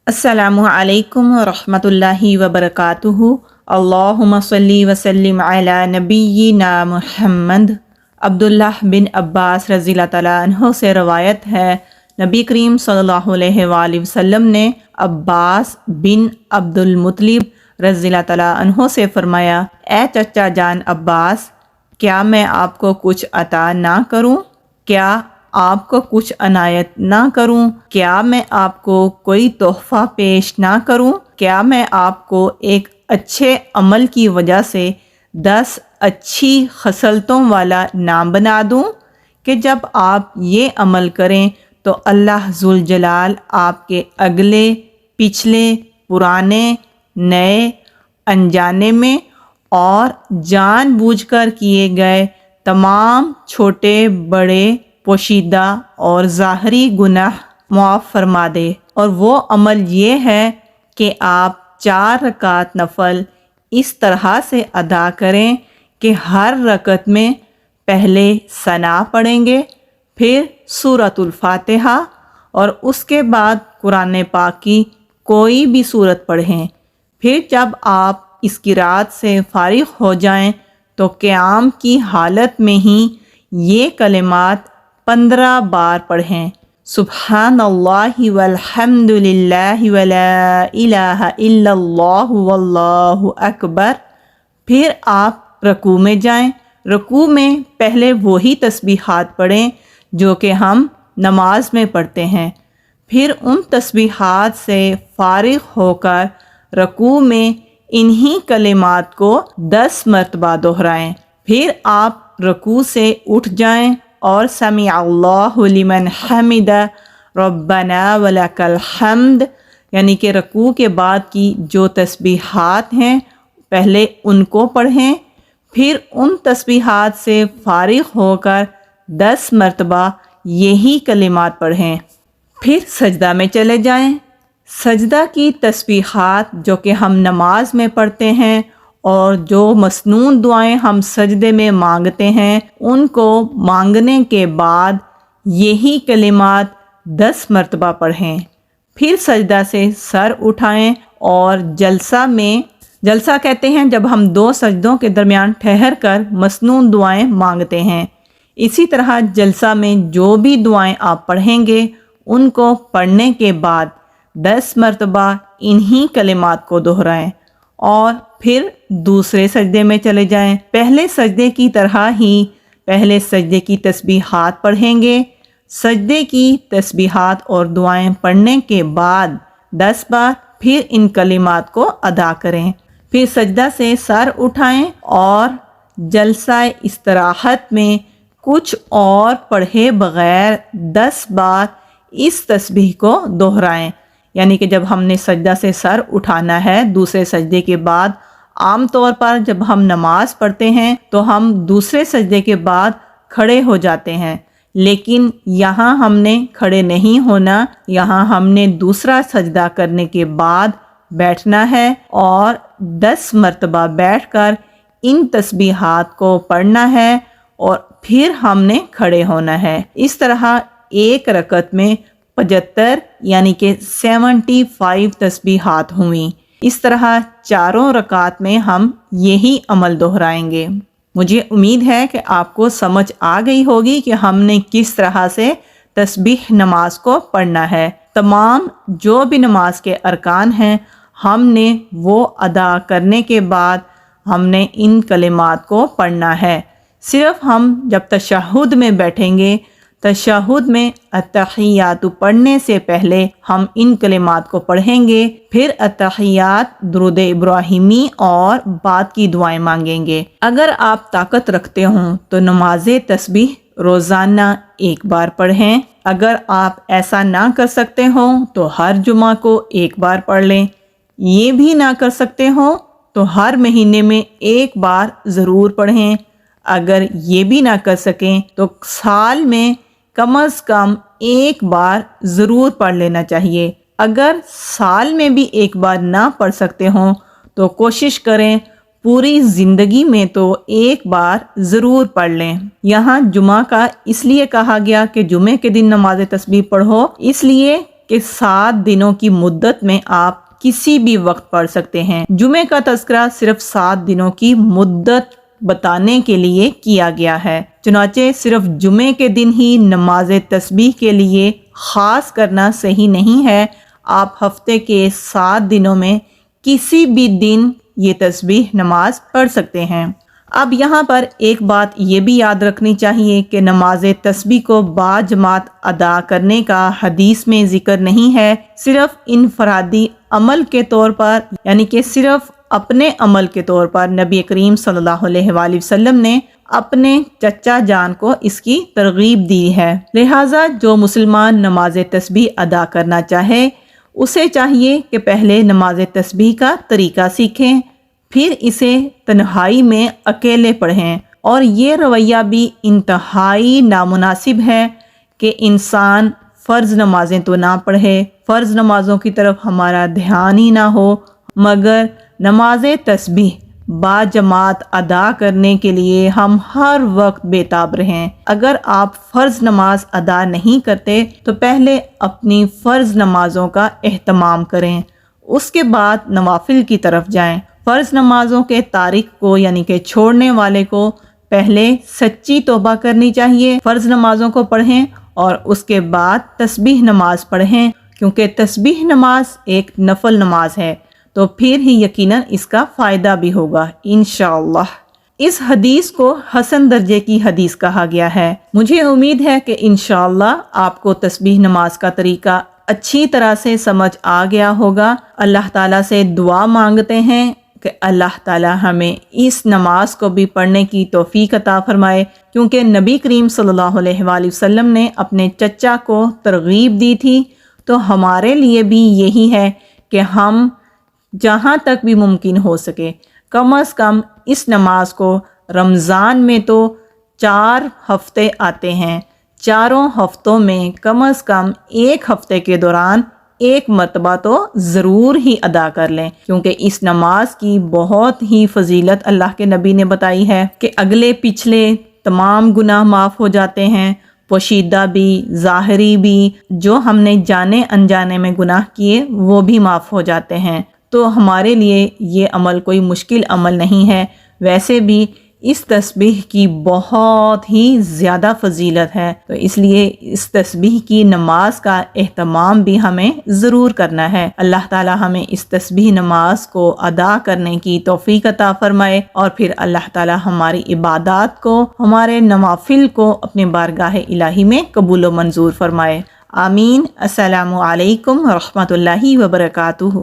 السلام علیکم ورحمۃ اللہ وبرکاتہ۔ اللہم صلی وسلم علی نبینا محمد۔ عبداللہ بن عباس رضی اللہ تعالیٰ عنہ سے روایت ہے، نبی کریم صلی اللہ علیہ وآلہ وسلم نے عباس بن عبد المطلب رضی اللہ تعالیٰ عنہ سے فرمایا، اے چچا جان عباس، کیا میں آپ کو کچھ عطا نہ کروں؟ کیا آپ کو کچھ عنایت نہ کروں؟ کیا میں آپ کو کوئی تحفہ پیش نہ کروں؟ کیا میں آپ کو ایک اچھے عمل کی وجہ سے 10 اچھی خصلتوں والا نام بنا دوں کہ جب آپ یہ عمل کریں تو اللہ ذوالجلال آپ کے اگلے، پچھلے، پرانے، نئے، انجانے میں اور جان بوجھ کر کیے گئے تمام چھوٹے بڑے پوشیدہ اور ظاہری گناہ معاف فرما دے۔ اور وہ عمل یہ ہے کہ آپ 4 رکعت نفل اس طرح سے ادا کریں کہ ہر رکعت میں پہلے ثنا پڑھیں گے، پھر سورۃ الفاتحہ اور اس کے بعد قرآن پاک کی کوئی بھی سورت پڑھیں۔ پھر جب آپ اس قرات سے فارغ ہو جائیں تو قیام کی حالت میں ہی یہ کلمات 15 بار پڑھیں، سبحان اللہ والحمد للہ ولا الہ الا اللہ واللہ اکبر۔ پھر آپ رکوع میں جائیں، رکوع میں پہلے وہی تسبیحات پڑھیں جو کہ ہم نماز میں پڑھتے ہیں، پھر ان تسبیحات سے فارغ ہو کر رکوع میں انہی کلمات کو 10 مرتبہ دہرائیں۔ پھر آپ رکوع سے اٹھ جائیں اور سمع اللہ لمن حمد ربنا ولک الحمد، یعنی کہ رکوع کے بعد کی جو تسبیحات ہیں پہلے ان کو پڑھیں، پھر ان تسبیحات سے فارغ ہو کر 10 مرتبہ یہی کلمات پڑھیں۔ پھر سجدہ میں چلے جائیں۔ سجدہ کی تسبیحات جو کہ ہم نماز میں پڑھتے ہیں اور جو مسنون دعائیں ہم سجدے میں مانگتے ہیں، ان کو مانگنے کے بعد یہی کلمات 10 مرتبہ پڑھیں۔ پھر سجدہ سے سر اٹھائیں اور جلسہ کہتے ہیں جب ہم 2 سجدوں کے درمیان ٹھہر کر مسنون دعائیں مانگتے ہیں۔ اسی طرح جلسہ میں جو بھی دعائیں آپ پڑھیں گے ان کو پڑھنے کے بعد 10 مرتبہ انہی کلمات کو دہرائیں اور پھر دوسرے سجدے میں چلے جائیں۔ پہلے سجدے کی طرح ہی پہلے سجدے کی تسبیحات پڑھیں گے، سجدے کی تسبیحات اور دعائیں پڑھنے کے بعد 10 بار پھر ان کلمات کو ادا کریں۔ پھر سجدہ سے سر اٹھائیں اور جلسہ استراحت میں کچھ اور پڑھے بغیر 10 بار اس تسبیح کو دہرائیں۔ یعنی کہ جب ہم نے سجدہ سے سر اٹھانا ہے دوسرے سجدے کے بعد، عام طور پر جب ہم نماز پڑھتے ہیں تو ہم دوسرے سجدے کے بعد کھڑے ہو جاتے ہیں، لیکن یہاں ہم نے کھڑے نہیں ہونا، یہاں ہم نے دوسرا سجدہ کرنے کے بعد بیٹھنا ہے اور 10 مرتبہ بیٹھ کر ان تسبیحات کو پڑھنا ہے اور پھر ہم نے کھڑے ہونا ہے۔ اس طرح ایک رکعت میں 75 یعنی کہ 75 تسبیحات ہوئیں۔ اس طرح 4 رکعات میں ہم یہی عمل دہرائیں گے۔ مجھے امید ہے کہ آپ کو سمجھ آ گئی ہوگی کہ ہم نے کس طرح سے تسبیح نماز کو پڑھنا ہے۔ تمام جو بھی نماز کے ارکان ہیں ہم نے وہ ادا کرنے کے بعد ہم نے ان کلمات کو پڑھنا ہے۔ صرف ہم جب تشہد میں بیٹھیں گے، تشہد میں التحیات پڑھنے سے پہلے ہم ان کلمات کو پڑھیں گے، پھر التحیات، درود ابراہیمی اور بعد کی دعائیں مانگیں گے۔ اگر آپ طاقت رکھتے ہوں تو نماز تسبیح روزانہ 1 بار پڑھیں۔ اگر آپ ایسا نہ کر سکتے ہوں تو ہر جمعہ کو 1 بار پڑھ لیں۔ یہ بھی نہ کر سکتے ہوں تو ہر مہینے میں 1 بار ضرور پڑھیں۔ اگر یہ بھی نہ کر سکیں تو سال میں کم از کم 1 بار ضرور پڑھ لینا چاہیے۔ اگر سال میں بھی 1 بار نہ پڑھ سکتے ہوں تو کوشش کریں پوری زندگی میں تو 1 بار ضرور پڑھ لیں۔ یہاں جمعہ کا اس لیے کہا گیا کہ جمعے کے دن نماز تسبیح پڑھو، اس لیے کہ 7 دنوں کی مدت میں آپ کسی بھی وقت پڑھ سکتے ہیں۔ جمعے کا تذکرہ صرف 7 دنوں کی مدت بتانے کے لیے کیا گیا ہے، چنانچہ صرف جمعے کے دن ہی نماز تسبیح کے لیے خاص کرنا صحیح نہیں ہے۔ آپ ہفتے کے 7 دنوں میں کسی بھی دن یہ تسبیح نماز پڑھ سکتے ہیں۔ اب یہاں پر ایک بات یہ بھی یاد رکھنی چاہیے کہ نماز تسبیح کو باجماعت ادا کرنے کا حدیث میں ذکر نہیں ہے، صرف انفرادی عمل کے طور پر، یعنی کہ صرف اپنے عمل کے طور پر نبی کریم صلی اللہ علیہ وآلہ وسلم نے اپنے چچا جان کو اس کی ترغیب دی ہے۔ لہٰذا جو مسلمان نماز تسبیح ادا کرنا چاہے اسے چاہیے کہ پہلے نماز تسبیح کا طریقہ سیکھیں، پھر اسے تنہائی میں اکیلے پڑھیں۔ اور یہ رویہ بھی انتہائی نامناسب ہے کہ انسان فرض نمازیں تو نہ پڑھے، فرض نمازوں کی طرف ہمارا دھیان ہی نہ ہو، مگر نماز تسبیح باجماعت ادا کرنے کے لیے ہم ہر وقت بےتاب رہیں۔ اگر آپ فرض نماز ادا نہیں کرتے تو پہلے اپنی فرض نمازوں کا اہتمام کریں، اس کے بعد نوافل کی طرف جائیں۔ فرض نمازوں کے تارک کو یعنی کہ چھوڑنے والے کو پہلے سچی توبہ کرنی چاہیے، فرض نمازوں کو پڑھیں اور اس کے بعد تسبیح نماز پڑھیں، کیونکہ تسبیح نماز ایک نفل نماز ہے، تو پھر ہی یقیناً اس کا فائدہ بھی ہوگا انشاءاللہ۔ اس حدیث کو حسن درجے کی حدیث کہا گیا ہے۔ مجھے امید ہے کہ انشاءاللہ آپ کو تسبیح نماز کا طریقہ اچھی طرح سے سمجھ آ گیا ہوگا۔ اللہ تعالیٰ سے دعا مانگتے ہیں کہ اللہ تعالیٰ ہمیں اس نماز کو بھی پڑھنے کی توفیق عطا فرمائے، کیونکہ نبی کریم صلی اللہ علیہ وآلہ وسلم نے اپنے چچا کو ترغیب دی تھی، تو ہمارے لیے بھی یہی ہے کہ ہم جہاں تک بھی ممکن ہو سکے کم از کم اس نماز کو رمضان میں تو 4 ہفتے آتے ہیں، چاروں ہفتوں میں کم از کم ایک ہفتے کے دوران ایک مرتبہ تو ضرور ہی ادا کر لیں، کیونکہ اس نماز کی بہت ہی فضیلت اللہ کے نبی نے بتائی ہے کہ اگلے پچھلے تمام گناہ معاف ہو جاتے ہیں، پوشیدہ بھی ظاہری بھی، جو ہم نے جانے انجانے میں گناہ کیے وہ بھی معاف ہو جاتے ہیں۔ تو ہمارے لیے یہ عمل کوئی مشکل عمل نہیں ہے۔ ویسے بھی اس تسبیح کی بہت ہی زیادہ فضیلت ہے، تو اس لیے اس تسبیح کی نماز کا اہتمام بھی ہمیں ضرور کرنا ہے۔ اللہ تعالی ہمیں اس تسبیح نماز کو ادا کرنے کی توفیق عطا فرمائے، اور پھر اللہ تعالی ہماری عبادات کو، ہمارے نوافل کو اپنے بارگاہ الہی میں قبول و منظور فرمائے۔ آمین۔ السلام علیکم ورحمۃ اللہ وبرکاتہ۔